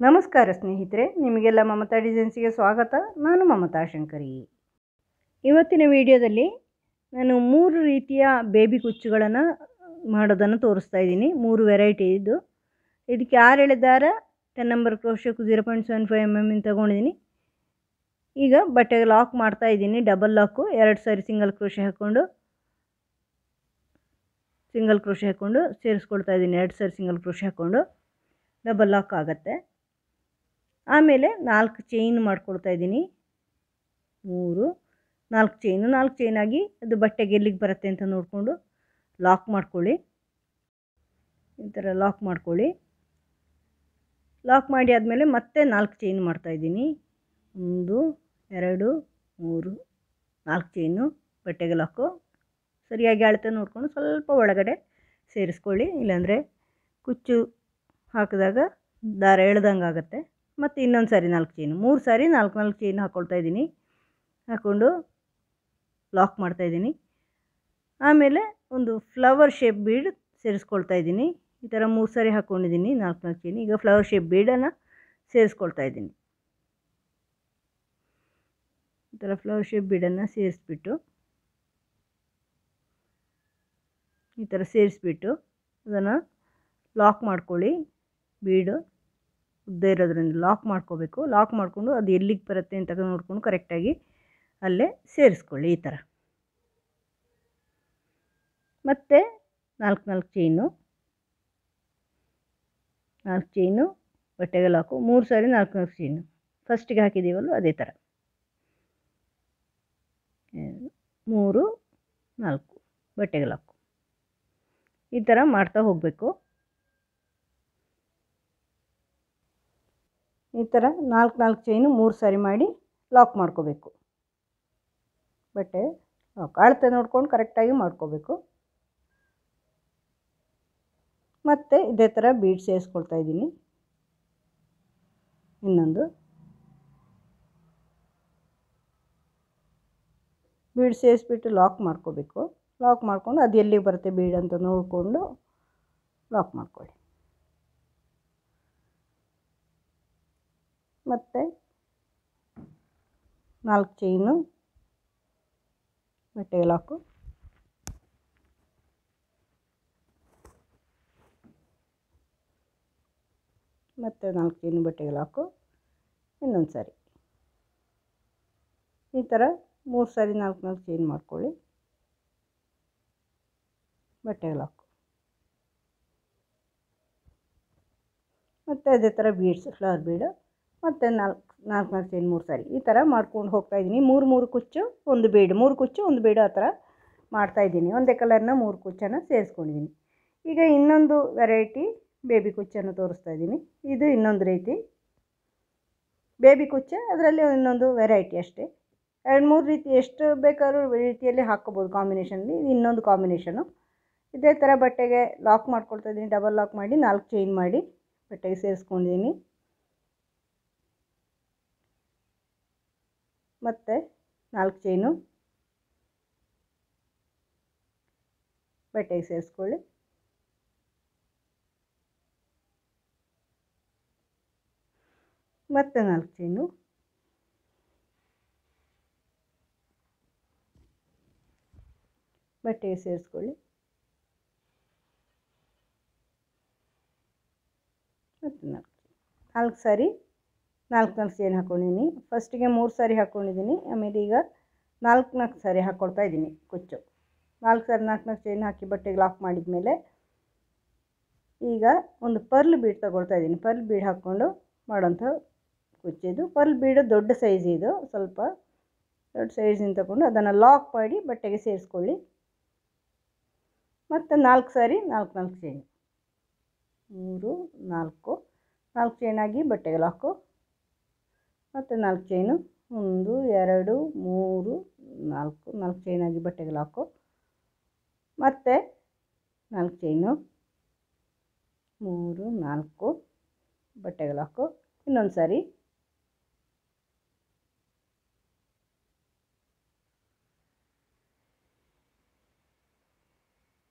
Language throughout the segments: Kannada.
ನಮಸ್ಕಾರ ಸ್ನೇಹಿತರೆ, ನಿಮಗೆಲ್ಲ ಮಮತಾ ಡಿಸೈನ್ಸ್ಗೆ ಸ್ವಾಗತ. ನಾನು ಮಮತಾ ಶಂಕರಿ. ಇವತ್ತಿನ ವಿಡಿಯೋದಲ್ಲಿ ನಾನು 3 ರೀತಿಯ ಬೇಬಿ ಕುಚ್ಚುಗಳನ್ನು ಮಾಡೋದನ್ನು ತೋರಿಸ್ತಾ ಇದ್ದೀನಿ. 3 ವೆರೈಟಿ ಇದು. ಇದಕ್ಕೆ 6 ಎಳೆ ದಾರ, 10 ನಂಬರ್ ಕ್ರೋಶಕ್ಕೆ 0.75 mm ತಗೊಂಡಿದ್ದೀನಿ. ಈಗ ಬಟ್ಟೆಗೆ ಲಾಕ್ ಮಾಡ್ತಾ ಇದ್ದೀನಿ. ಡಬಲ್ ಲಾಕು 2 ಸಾರಿ ಸಿಂಗಲ್ ಕ್ರೋಶೆ ಹಾಕ್ಕೊಂಡು ಸೇರಿಸ್ಕೊಳ್ತಾ ಇದ್ದೀನಿ. 2 ಸಾರಿ ಸಿಂಗಲ್ ಕ್ರೋಶೆ ಹಾಕ್ಕೊಂಡು ಡಬಲ್ ಲಾಕ್ ಆಗುತ್ತೆ. ಆಮೇಲೆ 4 ಚೈನ್ ಮಾಡ್ಕೊಳ್ತಾ ಇದ್ದೀನಿ. 4 ಚೈನ್ ಆಗಿ ಅದು ಬಟ್ಟೆಗೆ ಎಲ್ಲಿಗೆ ಬರುತ್ತೆ ಅಂತ ನೋಡಿಕೊಂಡು ಲಾಕ್ ಮಾಡ್ಕೊಳ್ಳಿ. ಈ ಥರ ಲಾಕ್ ಮಾಡ್ಕೊಳ್ಳಿ. ಲಾಕ್ ಮಾಡಿ ಆದಮೇಲೆ ಮತ್ತೆ 4 ಚೈನ್ ಮಾಡ್ತಾಯಿದ್ದೀನಿ. 1 2 3 4 ಚೈನು ಬಟ್ಟೆಗೆ ಲಾಕು. ಸರಿಯಾಗಿ ಅಳತೆ ನೋಡಿಕೊಂಡು ಸ್ವಲ್ಪ ಒಳಗಡೆ ಸೇರಿಸ್ಕೊಳ್ಳಿ, ಇಲ್ಲಾಂದರೆ ಕುಚ್ಚು ಹಾಕಿದಾಗ ದಾರ ಎಳ್ದಂಗೆ ಆಗುತ್ತೆ. ಮತ್ತು ಇನ್ನೊಂದು ಸಾರಿ 4 ಚೈನು, 3 ಸಾರಿ 4 ಚೈನ್ ಹಾಕ್ಕೊಳ್ತಾ ಇದ್ದೀನಿ. ಹಾಕ್ಕೊಂಡು ಲಾಕ್ ಮಾಡ್ತಾಯಿದ್ದೀನಿ. ಆಮೇಲೆ ಒಂದು ಫ್ಲವರ್ ಶೇಪ್ ಬೀಡ್ ಸೇರಿಸ್ಕೊಳ್ತಾ ಇದ್ದೀನಿ. ಈ ಥರ 3 ಸಾರಿ ಹಾಕ್ಕೊಂಡಿದ್ದೀನಿ 4 ಚೈನ್. ಈಗ ಫ್ಲವರ್ ಶೇಪ್ ಬೀಡನ್ನು ಸೇರಿಸ್ಕೊಳ್ತಾ ಇದ್ದೀನಿ. ಈ ಥರ ಫ್ಲವರ್ ಶೇಪ್ ಬೀಡನ್ನು ಸೇರಿಸ್ಬಿಟ್ಟು ಅದನ್ನು ಲಾಕ್ ಮಾಡ್ಕೊಳ್ಳಿ. ಬೀಡು ಉದ್ದ ಇರೋದ್ರಿಂದ ಲಾಕ್ ಮಾಡ್ಕೋಬೇಕು. ಲಾಕ್ ಮಾಡಿಕೊಂಡು ಅದು ಎಲ್ಲಿಗೆ ಬರುತ್ತೆ ಅಂತ ನೋಡಿಕೊಂಡು ಕರೆಕ್ಟಾಗಿ ಅಲ್ಲೇ ಸೇರಿಸ್ಕೊಳ್ಳಿ. ಈ ಥರ ಮತ್ತು 4 ಚೈನು ಬಟ್ಟೆಗೆ ಲಾಕು. 3 ಸಾರಿ 4 ಚೈನು ಫಸ್ಟಿಗೆ ಹಾಕಿದ್ದೀವಲ್ಲ ಅದೇ ಥರ 3 4 ಬಟ್ಟೆಗೆ ಲಾಕು. ಈ ಥರ ಮಾಡ್ತಾ ಹೋಗಬೇಕು. ಈ ಥರ 4 ಚೈನು 3 ಸಾರಿ ಮಾಡಿ ಲಾಕ್ ಮಾಡ್ಕೋಬೇಕು. ಬಟ್ಟೆ ಲಾಕ್ ಅಳತೆ ನೋಡ್ಕೊಂಡು ಕರೆಕ್ಟಾಗಿ ಮಾಡ್ಕೋಬೇಕು. ಮತ್ತು ಇದೇ ಥರ ಬೀಡ್ ಸೇರಿಸ್ಕೊಳ್ತಾ ಇದ್ದೀನಿ. ಇನ್ನೊಂದು ಬೀಡ್ ಸೇರಿಸ್ಬಿಟ್ಟು ಲಾಕ್ ಮಾಡ್ಕೋಬೇಕು. ಲಾಕ್ ಮಾಡಿಕೊಂಡು ಅದು ಎಲ್ಲಿಗೆ ಬರುತ್ತೆ ಬೀಡ್ ಅಂತ ನೋಡಿಕೊಂಡು ಲಾಕ್ ಮಾಡ್ಕೊಳ್ಳಿ. ಮತ್ತು 4 ಚೈನು ಬಟ್ಟೆಗೆ ಲಾಕು. ಮತ್ತು 4 ಚೈನು ಬಟ್ಟೆಗೆ ಲಾಕು. ಇನ್ನೊಂದು ಸಾರಿ ಈ ಥರ 3 ಸಾರಿ 4 ಚೈನ್ ಮಾಡ್ಕೊಳ್ಳಿ. ಬಟ್ಟೆಗೆ ಲಾಕು. ಮತ್ತು ಅದೇ ಥರ ಬೀಡ್ಸ್ ಫ್ಲವರ್ ಬೀಡು ಮತ್ತು 4 ಚೈನ್ 3 ಸಾರಿ ಈ ಥರ ಮಾಡ್ಕೊಂಡು ಹೋಗ್ತಾಯಿದ್ದೀನಿ. 3 ಕುಚ್ಚು ಒಂದು ಬೀಡು, 3 ಕುಚ್ಚು ಒಂದು ಬೀಡು ಆ ಥರ ಮಾಡ್ತಾಯಿದ್ದೀನಿ. ಒಂದೇ ಕಲರ್ನ 3 ಕುಚ್ಚನ್ನು ಸೇರಿಸ್ಕೊಂಡಿದ್ದೀನಿ. ಈಗ ಇನ್ನೊಂದು ವೆರೈಟಿ ಬೇಬಿ ಕುಚ್ಚನ್ನು ತೋರಿಸ್ತಾ ಇದ್ದೀನಿ. ಇದು ಇನ್ನೊಂದು ರೀತಿ ಬೇಬಿ ಕುಚ್ಚು, ಅದರಲ್ಲಿ ಇನ್ನೊಂದು ವೆರೈಟಿ ಅಷ್ಟೇ. 2-3 ರೀತಿ ಎಷ್ಟು ಬೇಕಾದ್ರೂ ರೀತಿಯಲ್ಲಿ ಹಾಕ್ಕೋಬೋದು ಕಾಂಬಿನೇಷನಲ್ಲಿ. ಇದು ಇನ್ನೊಂದು ಕಾಂಬಿನೇಷನು. ಇದೇ ಥರ ಬಟ್ಟೆಗೆ ಲಾಕ್ ಮಾಡ್ಕೊಳ್ತಾ ಇದ್ದೀನಿ. ಡಬಲ್ ಲಾಕ್ ಮಾಡಿ 4 ಚೈನ್ ಮಾಡಿ ಬಟ್ಟೆಗೆ ಸೇರಿಸ್ಕೊಂಡಿದ್ದೀನಿ. ಮತ್ತು 4 ಚೈನು ಬಟ್ಟೆಗೆ ಸೇರಿಸ್ಕೊಳ್ಳಿ. ಮತ್ತು 4 ಚೈನು ಬಟ್ಟೆಗೆ ಸೇರಿಸ್ಕೊಳ್ಳಿ. ಮತ್ತು 4 ಸಾರಿ 4 ಚೈನ್ ಹಾಕ್ಕೊಂಡಿದ್ದೀನಿ. ಫಸ್ಟಿಗೆ 3 ಸಾರಿ ಹಾಕ್ಕೊಂಡಿದ್ದೀನಿ. ಆಮೇಲೆ ಈಗ 4 ಸಾರಿ ಹಾಕ್ಕೊಳ್ತಾ ಇದ್ದೀನಿ ಕುಚ್ಚು. 4 ಸಾರಿ 4 ಚೈನ್ ಹಾಕಿ ಬಟ್ಟೆಗೆ ಲಾಕ್ ಮಾಡಿದ ಮೇಲೆ ಈಗ ಒಂದು ಪರ್ಲ್ ಬೀಡ್ ತಗೊಳ್ತಾ ಇದ್ದೀನಿ. ಪರ್ಲ್ ಬೀಡ್ ಹಾಕ್ಕೊಂಡು ಮಾಡೋಂಥ ಕುಚ್ಚಿದು. ಪರ್ಲ್ ಬೀಡು ದೊಡ್ಡ ಸೈಜ್, ಇದು ಸ್ವಲ್ಪ ದೊಡ್ಡ ಸೈಜಿಂದ ತಗೊಂಡು ಅದನ್ನು ಲಾಕ್ ಮಾಡಿ ಬಟ್ಟೆಗೆ ಸೇರಿಸ್ಕೊಳ್ಳಿ. ಮತ್ತು 4 ಸಾರಿ 4 ಚೈನ್ 3 4 ಚೈನ್ ಆಗಿ ಬಟ್ಟೆಗೆ ಲಾಕು. ಮತ್ತು 4 ಚೈನು 1 2 3 4 ಚೈನ್ ಆಗಿ ಬಟ್ಟೆಗೆ ಲಾಕು. ಮತ್ತು 4 ಚೈನು 3 4 ಬಟ್ಟೆಗೆ ಲಾಕು. ಇನ್ನೊಂದು ಸಾರಿ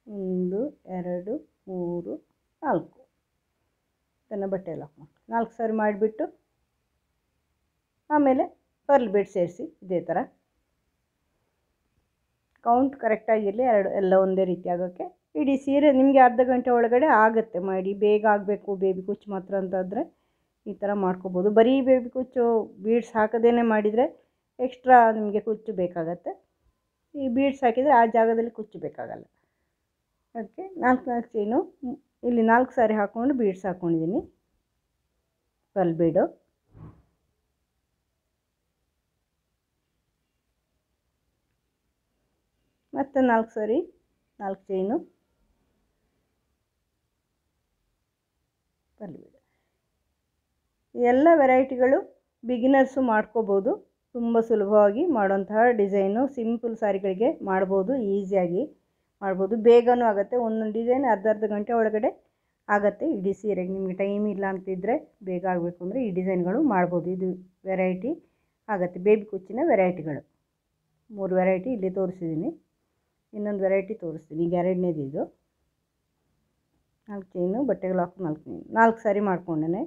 1 2 3 4 ಅದನ್ನು ಬಟ್ಟೆ ಲಾಕ್ ಮಾಡಿ 4 ಸಾರಿ ಮಾಡಿಬಿಟ್ಟು ಆಮೇಲೆ ಪರ್ಲ್ ಬೀಡ್ ಸೇರಿಸಿ ಇದೇ ಥರ ಕೌಂಟ್ ಕರೆಕ್ಟಾಗಿರಲಿ, ಎಲ್ಲ ಒಂದೇ ರೀತಿ ಆಗೋಕ್ಕೆ. ಇಡೀ ಸೀರೆ ನಿಮಗೆ ಅರ್ಧ ಗಂಟೆ ಒಳಗಡೆ ಆಗುತ್ತೆ ಮಾಡಿ. ಬೇಗ ಆಗಬೇಕು ಬೇಬಿ ಕುಚ್ಚು ಮಾತ್ರ ಅಂತಾದರೆ ಈ ಥರ ಮಾಡ್ಕೋಬೋದು. ಬರೀ ಬೇಬಿ ಕುಚ್ಚು ಬೀಡ್ಸ್ ಹಾಕದೇನೆ ಮಾಡಿದರೆ ಎಕ್ಸ್ಟ್ರಾ ನಿಮಗೆ ಕುಚ್ಚು ಬೇಕಾಗತ್ತೆ. ಈ ಬೀಡ್ಸ್ ಹಾಕಿದರೆ ಆ ಜಾಗದಲ್ಲಿ ಕುಚ್ಚು ಬೇಕಾಗಲ್ಲ. ಅದಕ್ಕೆ 4 ಚೈನು ಇಲ್ಲಿ 4 ಸಾರಿ ಹಾಕ್ಕೊಂಡು ಬೀಡ್ಸ್ ಹಾಕ್ಕೊಂಡಿದ್ದೀನಿ ಪರ್ಲ್ ಬೀಡು. ಮತ್ತು 4 ಸಾರಿ 4 ಚೈನು ಪರ್ಲ್ ಬೀಡು. ಎಲ್ಲ ವೆರೈಟಿಗಳು ಬಿಗಿನರ್ಸು ಮಾಡ್ಕೋಬೋದು. ತುಂಬ ಸುಲಭವಾಗಿ ಮಾಡೋಂತಹ ಡಿಸೈನು ಸಿಂಪಲ್ ಸಾರಿಗಳಿಗೆ ಮಾಡ್ಬೋದು, ಈಸಿಯಾಗಿ ಮಾಡ್ಬೋದು, ಬೇಗನೂ ಆಗುತ್ತೆ. ಒಂದೊಂದು ಡಿಸೈನ್ ಅರ್ಧ ಗಂಟೆ ಒಳಗಡೆ ಆಗುತ್ತೆ ಇಡೀ ಸೀರೆಗೆ. ನಿಮಗೆ ಟೈಮ್ ಇಲ್ಲ ಅಂತಿದ್ದರೆ ಬೇಗ ಆಗಬೇಕು ಅಂದರೆ ಈ ಡಿಸೈನ್ಗಳು ಮಾಡ್ಬೋದು. ಇದು ವೆರೈಟಿ ಆಗುತ್ತೆ, ಬೇಬಿ ಕುಚ್ಚಿನ ವೆರೈಟಿಗಳು 3 ವೆರೈಟಿ ಇಲ್ಲಿ ತೋರಿಸಿದ್ದೀನಿ. ಇನ್ನೊಂದು ವೆರೈಟಿ ತೋರಿಸ್ತೀನಿ, ಈಗ 2ನೇದು ಇದು. 4 ಚೈನು ಬಟ್ಟೆಗೆ ಲಾಕ್ 4 ಸಾರಿ ಮಾಡ್ಕೊಂಡೇ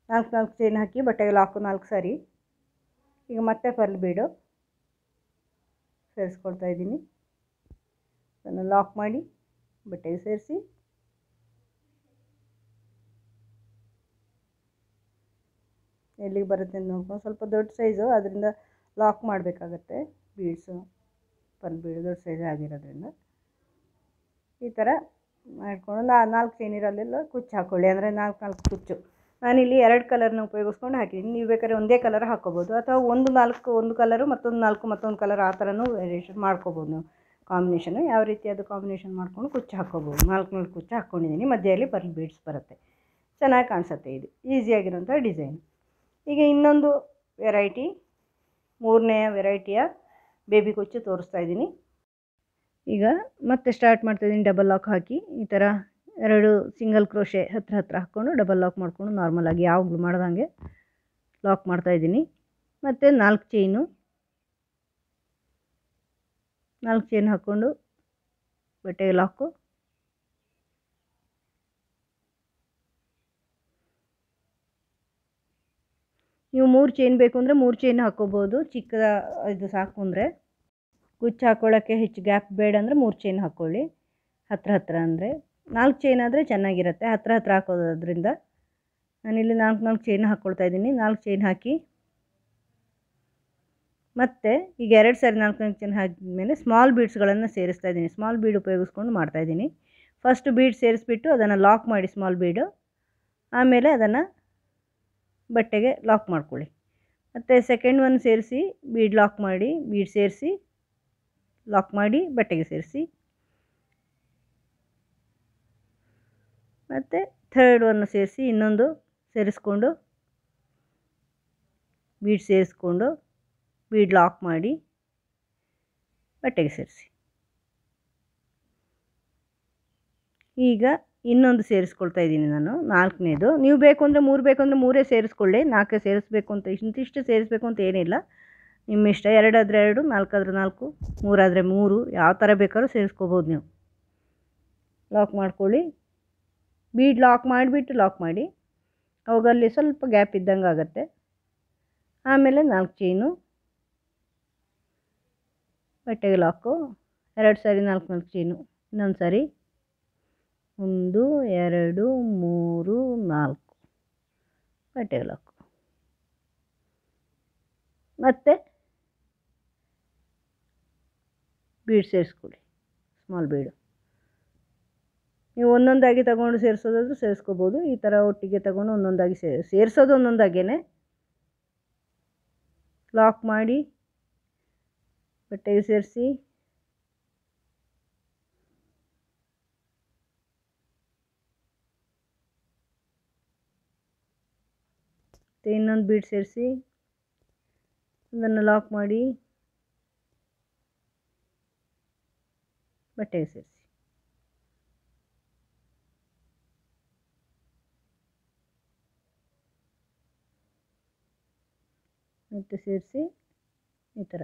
4 ಚೈನ್ ಹಾಕಿ ಬಟ್ಟೆಗೆ ಲಾಕು 4 ಸಾರಿ. ಈಗ ಮತ್ತೆ ಪರ್ಲ್ ಬೀಡು ಸೇರಿಸ್ಕೊಳ್ತಾ ಇದ್ದೀನಿ. ಅದನ್ನು ಲಾಕ್ ಮಾಡಿ ಬಟ್ಟೆಗೆ ಸೇರಿಸಿ ಎಲ್ಲಿಗೆ ಬರುತ್ತೆ ಅಂತ ನೋಡ್ಕೊಂಡು, ಸ್ವಲ್ಪ ದೊಡ್ಡ ಸೈಜು ಅದರಿಂದ ಲಾಕ್ ಮಾಡಬೇಕಾಗತ್ತೆ. ಬೀಡ್ಸು ಪರ್ಲ್ ಬೀಡು ದೊಡ್ಡ ಸೈಜ್ ಆಗಿರೋದ್ರಿಂದ ಈ ಥರ ಮಾಡಿಕೊಂಡು 4 ಚೈನ್ ಇರಲ್ಲೆಲ್ಲ ಕುಚ್ಚು ಹಾಕ್ಕೊಳ್ಳಿ. ಅಂದರೆ 4 ಕುಚ್ಚು ನಾನಿಲ್ಲಿ 2 ಕಲರ್ನ ಉಪಯೋಗಿಸ್ಕೊಂಡು ಹಾಕಿದ್ದೀನಿ. ನೀವು ಬೇಕಾದ್ರೆ ಒಂದೇ ಕಲರ್ ಹಾಕ್ಕೋಬೋದು, ಅಥವಾ 1 ಕಲರು ಮತ್ತೊಂದು 4 ಮತ್ತೊಂದು ಕಲರ್ ಆ ಥರನೂ ವೇರಿಯೇಷನ್ ಮಾಡ್ಕೋಬೋದು. ನೀವು ಕಾಂಬಿನೇಷನು ಯಾವ ರೀತಿ ಅದು ಕಾಂಬಿನೇಷನ್ ಮಾಡ್ಕೊಂಡು ಕುಚ್ಚು ಹಾಕ್ಕೋಬೋದು. 4 ಕುಚ್ಚು ಹಾಕ್ಕೊಂಡಿದ್ದೀನಿ, ಮಧ್ಯದಲ್ಲಿ ಪರ್ಲ್ ಬೀಡ್ಸ್ ಬರುತ್ತೆ, ಚೆನ್ನಾಗಿ ಕಾಣಿಸುತ್ತೆ. ಇದು ಈಸಿಯಾಗಿರೋಂಥ ಡಿಸೈನ್. ಈಗ ಇನ್ನೊಂದು ವೆರೈಟಿ, 3ನೇ ವೆರೈಟಿಯ ಬೇಬಿ ಕುಚ್ಚು ತೋರಿಸ್ತಾ ಇದ್ದೀನಿ. ಈಗ ಮತ್ತೆ ಸ್ಟಾರ್ಟ್ ಮಾಡ್ತಾಯಿದ್ದೀನಿ. ಡಬಲ್ ಲಾಕ್ ಹಾಕಿ ಈ ಥರ 2 ಸಿಂಗಲ್ ಕ್ರೋಶೆ ಹತ್ರ ಹಾಕ್ಕೊಂಡು ಡಬಲ್ ಲಾಕ್ ಮಾಡಿಕೊಂಡು ನಾರ್ಮಲಾಗಿ ಯಾವಾಗಲೂ ಮಾಡ್ದಂಗೆ ಲಾಕ್ ಮಾಡ್ತಾಯಿದ್ದೀನಿ. ಮತ್ತು 4 ಚೈನ್ ಹಾಕ್ಕೊಂಡು ಬಟ್ಟೆಗೆ ಲಾಕು. ನೀವು 3 ಚೈನ್ ಬೇಕು ಅಂದರೆ 3 ಚೈನ್ ಹಾಕ್ಕೋಬೋದು. ಚಿಕ್ಕದ ಇದು ಸಾಕು ಅಂದರೆ, ಕುಚ್ಚು ಹಾಕ್ಕೊಳ್ಳೋಕ್ಕೆ ಹೆಚ್ಚು ಗ್ಯಾಪ್ ಬೇಡ ಅಂದರೆ 3 ಚೈನ್ ಹಾಕ್ಕೊಳ್ಳಿ. ಹತ್ರ ಅಂದರೆ 4 ಚೈನ್ ಆದರೆ ಚೆನ್ನಾಗಿರುತ್ತೆ, ಹತ್ರ ಹಾಕೋದ್ರಿಂದ. ನಾನಿಲ್ಲಿ 4 ಚೈನ್ ಹಾಕ್ಕೊಳ್ತಾ ಇದ್ದೀನಿ. 4 ಚೈನ್ ಹಾಕಿ ಮತ್ತು ಈಗ 2 ಸಾರಿ 4 ಚೈನ್ ಹಾಕಿದ್ಮೇಲೆ ಸ್ಮಾಲ್ ಬೀಡ್ಸ್ಗಳನ್ನು ಸೇರಿಸ್ತಾ ಇದ್ದೀನಿ. ಸ್ಮಾಲ್ ಬೀಡ್ ಉಪಯೋಗಿಸ್ಕೊಂಡು ಮಾಡ್ತಾಯಿದ್ದೀನಿ. ಫಸ್ಟ್ ಬೀಡ್ ಸೇರಿಸ್ಬಿಟ್ಟು ಅದನ್ನು ಲಾಕ್ ಮಾಡಿ ಸ್ಮಾಲ್ ಬೀಡು, ಆಮೇಲೆ ಅದನ್ನು ಬಟ್ಟೆಗೆ ಲಾಕ್ ಮಾಡ್ಕೊಳ್ಳಿ. ಮತ್ತು ಸೆಕೆಂಡ್ ಒನ್ ಸೇರಿಸಿ ಬೀಡ್ ಲಾಕ್ ಮಾಡಿ, ಬೀಡ್ ಸೇರಿಸಿ ಲಾಕ್ ಮಾಡಿ ಬಟ್ಟೆಗೆ ಸೇರಿಸಿ. ಮತ್ತು ಥರ್ಡ್ ಒನ್ ಸೇರಿಸಿ ಇನ್ನೊಂದು ಸೇರಿಸ್ಕೊಂಡು ಬೀಡ್ ಸೇರಿಸ್ಕೊಂಡು ಬೀಡ್ ಲಾಕ್ ಮಾಡಿ ಬಟ್ಟೆಗೆ ಸೇರಿಸಿ. ಈಗ ಇನ್ನೊಂದು ಸೇರಿಸ್ಕೊಳ್ತಾ ಇದ್ದೀನಿ ನಾನು, 4ನೇದು. ನೀವು ಬೇಕು ಅಂದರೆ 3 ಬೇಕು ಅಂದರೆ 3 ಸೇರಿಸ್ಕೊಳ್ಳಿ. 4 ಸೇರಿಸ್ಬೇಕು ಅಂತ ಇಂತಿಷ್ಟು ಸೇರಿಸ್ಬೇಕು ಅಂತ ಏನಿಲ್ಲ, ನಿಮ್ಮ ಇಷ್ಟ. 2 ಆದರೆ 2, 4 ಆದರೆ 4, 3 ಆದರೆ 3, ಯಾವ ಥರ ಬೇಕಾದ್ರೂ ಸೇರಿಸ್ಕೋಬೋದು ನೀವು. ಲಾಕ್ ಮಾಡ್ಕೊಳ್ಳಿ. ಬೀಡ್ ಲಾಕ್ ಮಾಡಿಬಿಟ್ಟು ಲಾಕ್ ಮಾಡಿ, ಅವಾಗಲ್ಲಿ ಸ್ವಲ್ಪ ಗ್ಯಾಪ್ ಇದ್ದಂಗೆ ಆಗುತ್ತೆ. ಆಮೇಲೆ 4 ಚೈನು ಬಟ್ಟೆಗೆ ಲಾಕು. 2 ಸಾರಿ 4 ಚೈನು, ಇನ್ನೊಂದು ಸಾರಿ 1 2 3 4 ಬಟ್ಟೆಗೆ ಲಾಕು. ಮತ್ತು ಬೀಡ್ ಸೇರಿಸ್ಕೊಳ್ಳಿ, ಸ್ಮಾಲ್ ಬೀಡು. ನೀವು ಒಂದೊಂದಾಗಿ ತಗೊಂಡು ಸೇರಿಸೋದಾದ್ರೂ ಸೇರಿಸ್ಕೋಬೋದು. ಈ ಥರ ಒಟ್ಟಿಗೆ ತಗೊಂಡು ಒಂದೊಂದಾಗಿ ಸೇರಿಸೋದು ಒಂದೊಂದಾಗೇ ಲಾಕ್ ಮಾಡಿ ಬಟ್ಟೆಗೆ ಸೇರಿಸಿ. ಮತ್ತು ಇನ್ನೊಂದು ಬೀಡ್ ಸೇರಿಸಿ ಅದನ್ನು ಲಾಕ್ ಮಾಡಿ ಬಟ್ಟೆಗೆ ಸೇರಿಸಿ. ಮತ್ತು ಸೇರಿಸಿ ಈ ಥರ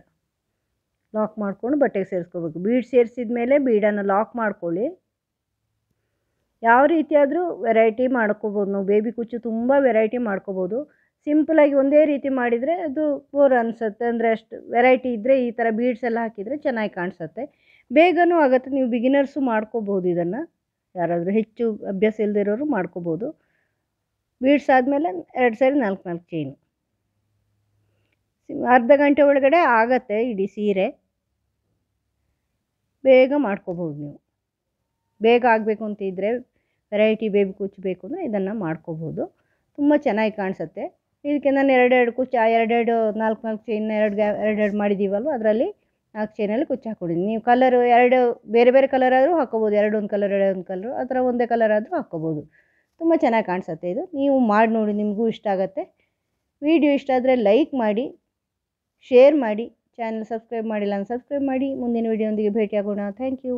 ಲಾಕ್ ಮಾಡಿಕೊಂಡು ಬಟ್ಟೆಗೆ ಸೇರಿಸ್ಕೋಬೇಕು. ಬೀಡ್ ಸೇರಿಸಿದ ಮೇಲೆ ಬೀಡನ್ನು ಲಾಕ್ ಮಾಡ್ಕೊಳ್ಳಿ. ಯಾವ ರೀತಿ ಆದರೂ ವೆರೈಟಿ ಮಾಡ್ಕೋಬೋದು ನಾವು. ಬೇಬಿ ಕುಚ್ಚು ತುಂಬ ವೆರೈಟಿ ಮಾಡ್ಕೋಬೋದು. ಸಿಂಪಲಾಗಿ ಒಂದೇ ರೀತಿ ಮಾಡಿದರೆ ಅದು ಬೋರ್ ಅನಿಸುತ್ತೆ. ಅಂದರೆ ಅಷ್ಟು ವೆರೈಟಿ ಇದ್ದರೆ ಈ ಥರ ಬೀಡ್ಸ್ ಎಲ್ಲ ಹಾಕಿದರೆ ಚೆನ್ನಾಗಿ ಕಾಣಿಸುತ್ತೆ, ಬೇಗನೂ ಆಗುತ್ತೆ. ನೀವು ಬಿಗಿನರ್ಸು ಮಾಡ್ಕೋಬೋದು ಇದನ್ನು, ಯಾರಾದರೂ ಹೆಚ್ಚು ಅಭ್ಯಾಸ ಇಲ್ಲದಿರೋರು ಮಾಡ್ಕೋಬೋದು. ಬೀಡ್ಸ್ ಆದಮೇಲೆ 2 ಸರಿ 4 ಚೈನು. ಅರ್ಧ ಗಂಟೆ ಒಳಗಡೆ ಆಗತ್ತೆ ಇಡೀ ಸೀರೆ. ಬೇಗ ಮಾಡ್ಕೋಬೋದು ನೀವು. ಬೇಗ ಆಗಬೇಕು ಅಂತ ಇದ್ದರೆ, ವೆರೈಟಿ ಬೇಬಿ ಕುಚ್ಚು ಬೇಕು ಅಂದರೆ ಇದನ್ನು ಮಾಡ್ಕೋಬೋದು, ತುಂಬ ಚೆನ್ನಾಗಿ ಕಾಣಿಸುತ್ತೆ. ಇದಕ್ಕೆ ನಾನು 2 ಕುಚ್ಚು, 2 4 ಚೈನ್ ಎರಡು ಮಾಡಿದ್ದೀವಲ್ವ, ಅದರಲ್ಲಿ 4 ಚೈನಲ್ಲಿ ಕುಚ್ಚು ಹಾಕ್ಕೊಂಡಿದ್ದೀನಿ. ನೀವು ಕಲರು 2 ಬೇರೆ ಬೇರೆ ಕಲರ್ ಆದರೂ ಹಾಕ್ಕೋಬೋದು, 2 ಕಲರ್ 2 ಕಲರು ಆ ಥರ ಒಂದೇ ಕಲರ್ ಆದರೂ ಹಾಕ್ಕೋಬೋದು. ತುಂಬ ಚೆನ್ನಾಗಿ ಕಾಣಿಸುತ್ತೆ ಇದು. ನೀವು ಮಾಡಿ ನೋಡಿ, ನಿಮಗೂ ಇಷ್ಟ ಆಗುತ್ತೆ. ವಿಡಿಯೋ ಇಷ್ಟ ಆದರೆ ಲೈಕ್ ಮಾಡಿ, ಶೇರ್ ಮಾಡಿ, ಚಾನಲ್ ಸಬ್ಸ್ಕ್ರೈಬ್ ಮಾಡಿಲ್ಲ ಅಂದರೆ ಸಬ್ಸ್ಕ್ರೈಬ್ ಮಾಡಿ. ಮುಂದಿನ ವಿಡಿಯೋದೊಂದಿಗೆ ಭೇಟಿಯಾಗೋಣ. Thank you.